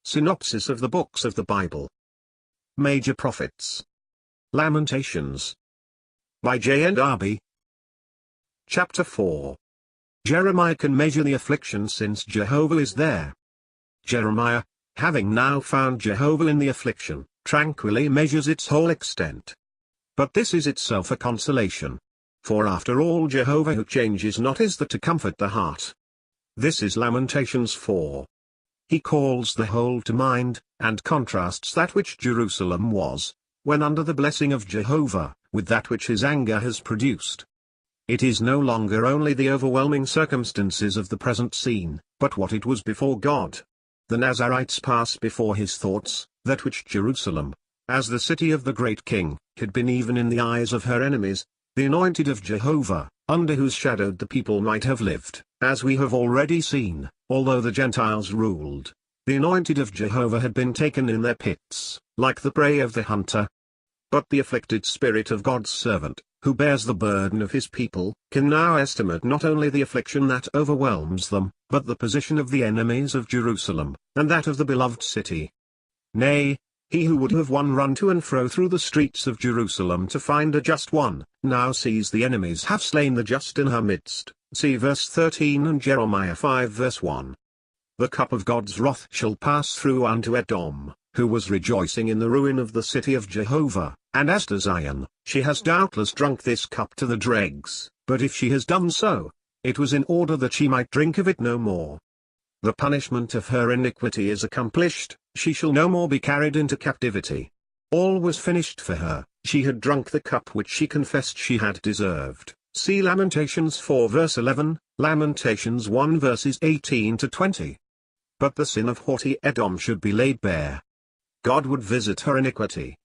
Synopsis of the books of the Bible. Major Prophets. Lamentations. By J.N. Darby. Chapter 4. Jeremiah can measure the affliction since Jehovah is there. Jeremiah, having now found Jehovah in the affliction, tranquilly measures its whole extent. But this is itself a consolation. For after all Jehovah who changes not is there to comfort the heart. This is Lamentations 4. He calls the whole to mind, and contrasts that which Jerusalem was, when under the blessing of Jehovah, with that which his anger has produced. It is no longer only the overwhelming circumstances of the present scene, but what it was before God. The Nazarites pass before his thoughts, that which Jerusalem, as the city of the great king, had been even in the eyes of her enemies, the anointed of Jehovah, under whose shadow the people might have lived, as we have already seen, although the Gentiles ruled. The anointed of Jehovah had been taken in their pits, like the prey of the hunter. But the afflicted spirit of God's servant, who bears the burden of his people, can now estimate not only the affliction that overwhelms them, but the position of the enemies of Jerusalem, and that of the beloved city. Nay, he who would have one run to and fro through the streets of Jerusalem to find a just one, now sees the enemies have slain the just in her midst. See verse 13 and Jeremiah 5 verse 1. The cup of God's wrath shall pass through unto Edom, who was rejoicing in the ruin of the city of Jehovah, and as to Zion, she has doubtless drunk this cup to the dregs, but if she has done so, it was in order that she might drink of it no more. The punishment of her iniquity is accomplished, she shall no more be carried into captivity. All was finished for her, she had drunk the cup which she confessed she had deserved. See Lamentations 4 verse 11, Lamentations 1 verses 18 to 20. But the sin of haughty Edom should be laid bare. God would visit her iniquity,